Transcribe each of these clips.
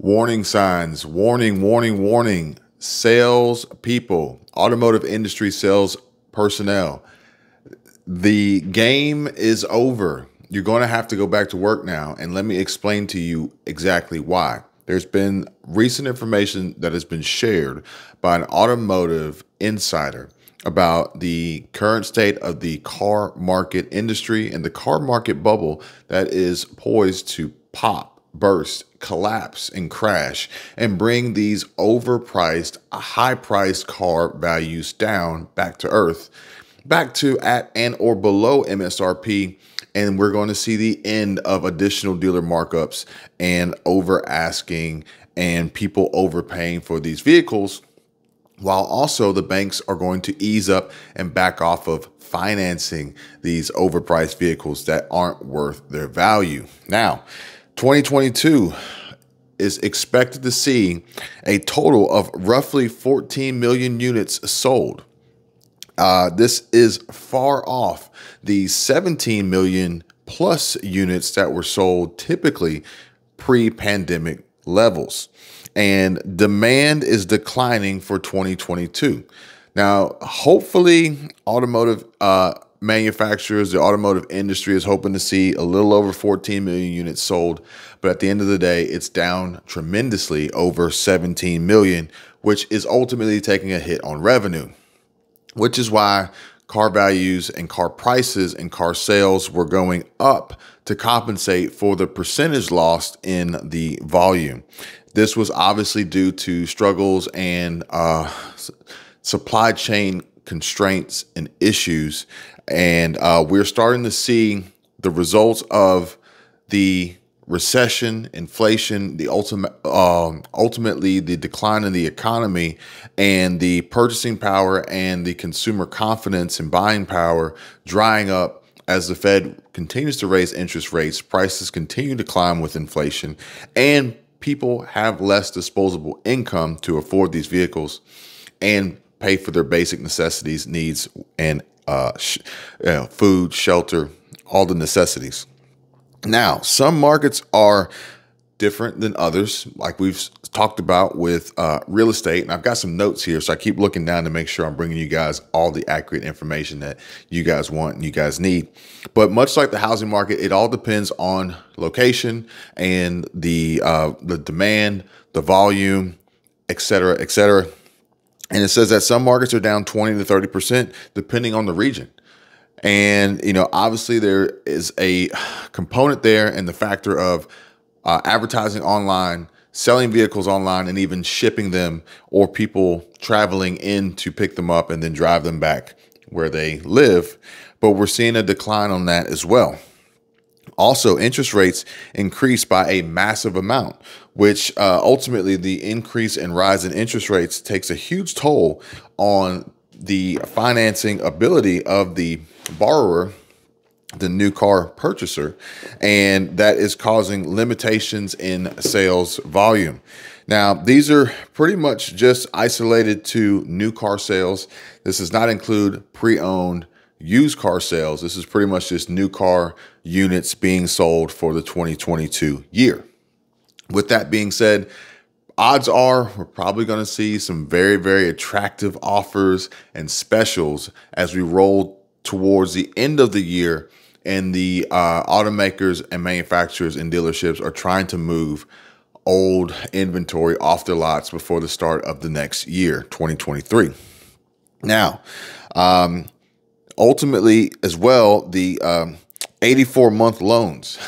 Warning signs, warning, warning, warning. Sales people, automotive industry sales personnel. The game is over. You're going to have to go back to work now. And let me explain to you exactly why. There's been recent information that has been shared by an automotive insider about the current state of the car market industry and the car market bubble that is poised to pop, burst, collapse, and crash and bring these overpriced, high-priced car values down back to earth, back to at and or below MSRP. And we're going to see the end of additional dealer markups and over asking and people overpaying for these vehicles, while also the banks are going to ease up and back off of financing these overpriced vehicles that aren't worth their value. Now, 2022 is expected to see a total of roughly 14 million units sold. This is far off the 17 million plus units that were sold typically pre-pandemic levels. And demand is declining for 2022. Now, hopefully, automotive manufacturers, the automotive industry is hoping to see a little over 14 million units sold. But at the end of the day, it's down tremendously over 17 million, which is ultimately taking a hit on revenue, which is why car values and car prices and car sales were going up to compensate for the percentage lost in the volume. This was obviously due to struggles and supply chain constraints and issues. And we're starting to see the results of the recession, inflation, the ultimately the decline in the economy and the purchasing power and the consumer confidence and buying power drying up as the Fed continues to raise interest rates, prices continue to climb with inflation, and people have less disposable income to afford these vehicles and pay for their basic necessities, needs, and food, shelter, all the necessities. Now, some markets are different than others, like we've talked about with real estate. And I've got some notes here, so I keep looking down to make sure I'm bringing you guys all the accurate information that you guys want and you guys need. But much like the housing market, it all depends on location and the demand, the volume, et cetera, et cetera. And it says that some markets are down 20 to 30% depending on the region. And, obviously there is a component there and the factor of advertising online, selling vehicles online, and even shipping them or people traveling in to pick them up and then drive them back where they live. But we're seeing a decline on that as well. Also, interest rates increased by a massive amount, which ultimately the increase and rise in interest rates takes a huge toll on the financing ability of the borrower, the new car purchaser, and that is causing limitations in sales volume. Now, these are pretty much just isolated to new car sales. This does not include pre-owned used car sales. This is pretty much just new car units being sold for the 2022 year. With that being said, odds are we're probably going to see some very, very attractive offers and specials as we roll towards the end of the year, and the automakers and manufacturers and dealerships are trying to move old inventory off their lots before the start of the next year, 2023. Now, ultimately as well, the 84-month loans,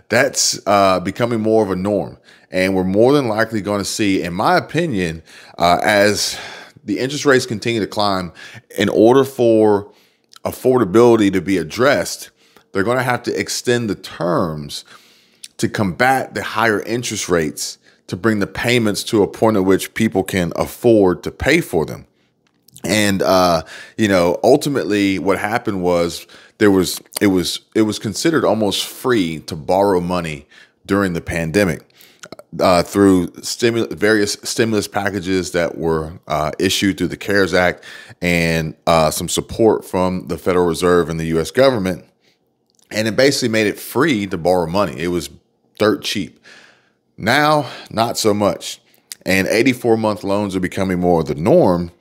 that's becoming more of a norm. And we're more than likely going to see, in my opinion, as the interest rates continue to climb, in order for affordability to be addressed, they're going to have to extend the terms to combat the higher interest rates to bring the payments to a point at which people can afford to pay for them. And, ultimately what happened was it was considered almost free to borrow money during the pandemic. Through various stimulus packages that were issued through the CARES Act and some support from the Federal Reserve and the U.S. government. And it basically made it free to borrow money. It was dirt cheap. Now, not so much. And 84-month loans are becoming more of the norm.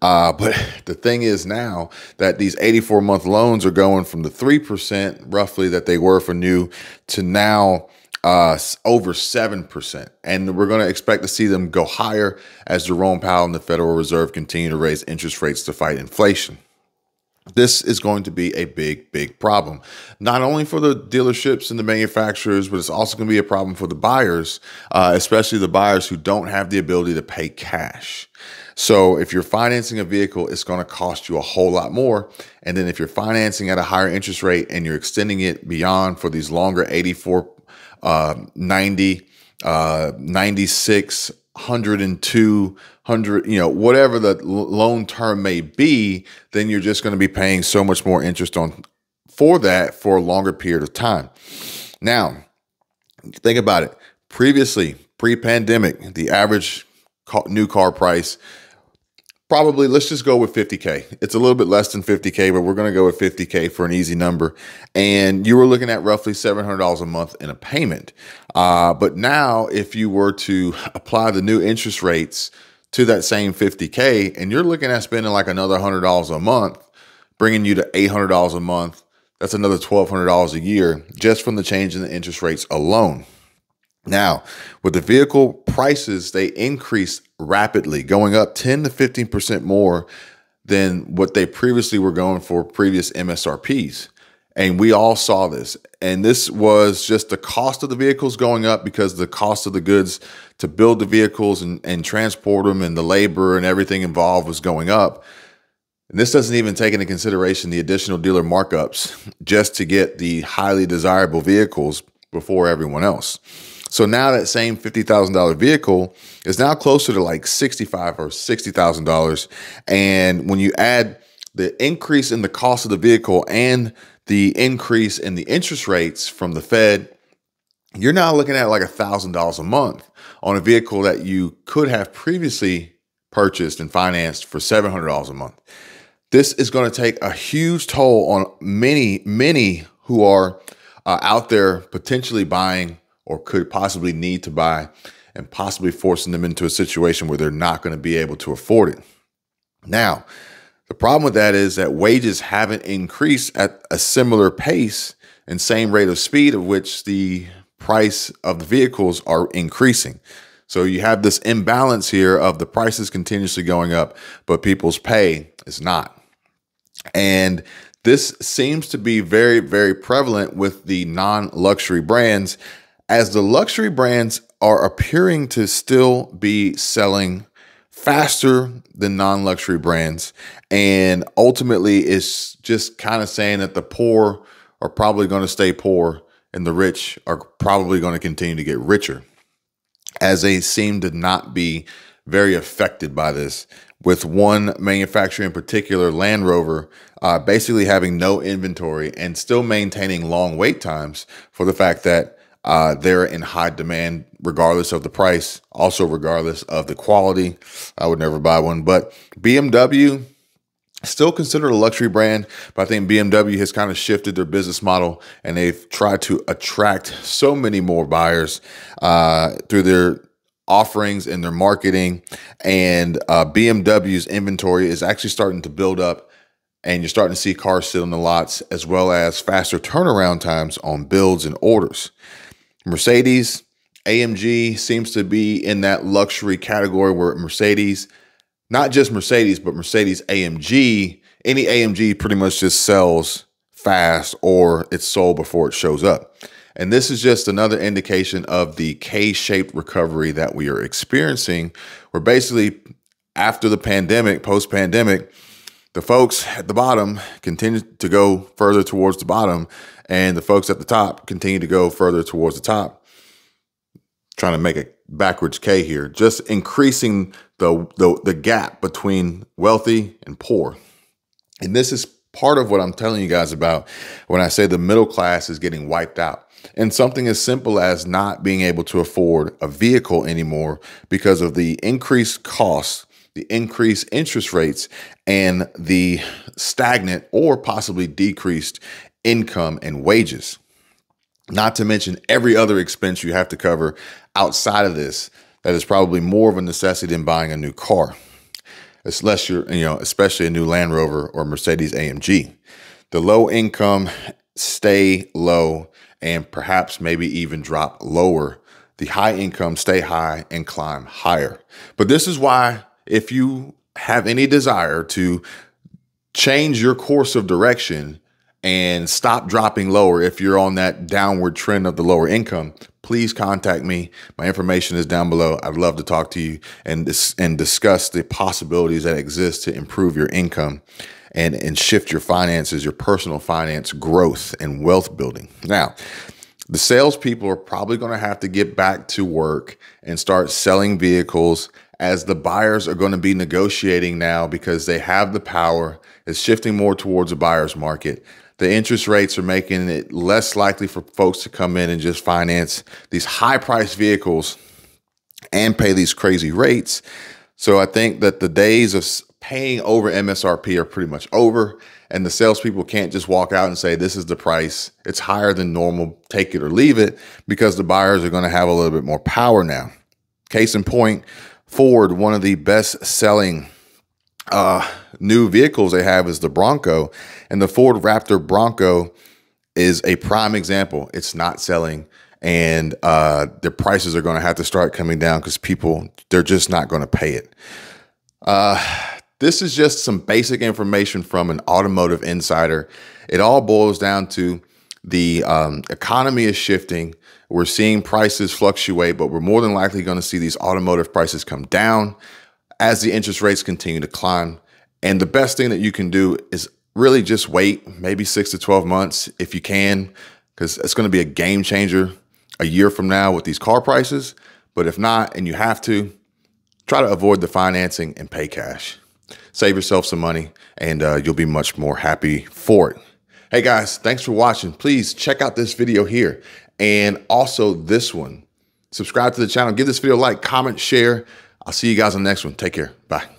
But the thing is now that these 84-month loans are going from the 3% roughly that they were for new to now over 7%. And we're going to expect to see them go higher as Jerome Powell and the Federal Reserve continue to raise interest rates to fight inflation. This is going to be a big, big problem, not only for the dealerships and the manufacturers, but it's also going to be a problem for the buyers, especially the buyers who don't have the ability to pay cash. So if you're financing a vehicle, it's going to cost you a whole lot more. And then if you're financing at a higher interest rate and you're extending it beyond for these longer 84, 90, 96, 102, 100, whatever the loan term may be, then you're just going to be paying so much more interest for that for a longer period of time. Now, think about it. Previously, pre-pandemic, the average new car price, probably, let's just go with 50K. It's a little bit less than 50K, but we're going to go with 50K for an easy number. And you were looking at roughly $700 a month in a payment. But now if you were to apply the new interest rates to that same 50K, and you're looking at spending like another $100 a month, bringing you to $800 a month, that's another $1,200 a year just from the change in the interest rates alone. Now, with the vehicle prices, they increased rapidly, going up 10 to 15% more than what they previously were going for previous MSRPs. And we all saw this. And this was just the cost of the vehicles going up because the cost of the goods to build the vehicles and transport them and the labor and everything involved was going up. And this doesn't even take into consideration the additional dealer markups just to get the highly desirable vehicles before everyone else. So now that same $50,000 vehicle is now closer to like $65,000 or $60,000. And when you add the increase in the cost of the vehicle and the increase in the interest rates from the Fed, you're now looking at like $1,000 a month on a vehicle that you could have previously purchased and financed for $700 a month. This is going to take a huge toll on many who are out there potentially buying or could possibly need to buy, and possibly forcing them into a situation where they're not going to be able to afford it. Now, the problem with that is that wages haven't increased at a similar pace and same rate of speed of which the price of the vehicles are increasing. So you have this imbalance here of the prices continuously going up, but people's pay is not. And this seems to be very, very prevalent with the non-luxury brands, as the luxury brands are appearing to still be selling faster than non-luxury brands. And ultimately, it's just kind of saying that the poor are probably going to stay poor and the rich are probably going to continue to get richer, as they seem to not be very affected by this. With one manufacturer in particular, Land Rover, basically having no inventory and still maintaining long wait times for the fact that they're in high demand regardless of the price, also regardless of the quality. I would never buy one. But BMW, still considered a luxury brand, but I think BMW has kind of shifted their business model and they've tried to attract so many more buyers through their offerings and their marketing. And BMW's inventory is actually starting to build up, and you're starting to see cars sit on the lots, as well as faster turnaround times on builds and orders. Mercedes, AMG seems to be in that luxury category where Mercedes, not just Mercedes, but Mercedes AMG, any AMG pretty much just sells fast or it's sold before it shows up. And this is just another indication of the K-shaped recovery that we are experiencing, where basically after the pandemic, post-pandemic, the folks at the bottom continue to go further towards the bottom, and the folks at the top continue to go further towards the top. Trying to make a backwards K here, just increasing the gap between wealthy and poor. And this is part of what I'm telling you guys about when I say the middle class is getting wiped out. And something as simple as not being able to afford a vehicle anymore because of the increased costs, the increased interest rates, and the stagnant or possibly decreased income and wages. not to mention every other expense you have to cover outside of this. That is probably more of a necessity than buying a new car, unless you're, especially a new Land Rover or Mercedes AMG. The low income stay low and perhaps maybe even drop lower. The high income stay high and climb higher. But this is why, if you have any desire to change your course of direction and stop dropping lower, if you're on that downward trend of the lower income, please contact me. My information is down below. I'd love to talk to you and discuss the possibilities that exist to improve your income and shift your finances, your personal finance growth and wealth building. Now, the salespeople are probably going to have to get back to work and start selling vehicles, as the buyers are going to be negotiating now because they have the power. It's shifting more towards a buyer's market. The interest rates are making it less likely for folks to come in and just finance these high-priced vehicles and pay these crazy rates. So I think that the days of paying over MSRP are pretty much over, and the salespeople can't just walk out and say, this is the price, it's higher than normal, take it or leave it, because the buyers are going to have a little bit more power now. Case in point, Ford, one of the best-selling new vehicles they have is the Bronco, and the Ford Raptor Bronco is a prime example. It's not selling, and the prices are going to have to start coming down because people, they're just not going to pay it. This is just some basic information from an automotive insider. It all boils down to the economy is shifting. We're seeing prices fluctuate, but we're more than likely going to see these automotive prices come down as the interest rates continue to climb. And the best thing that you can do is really just wait maybe 6 to 12 months if you can, because it's going to be a game changer a year from now with these car prices. But if not, and you have to, try to avoid the financing and pay cash. Save yourself some money, and you'll be much more happy for it. Hey guys, thanks for watching. Please check out this video here and also this one. Subscribe to the channel, give this video a like, comment, share. I'll see you guys on the next one. Take care. Bye.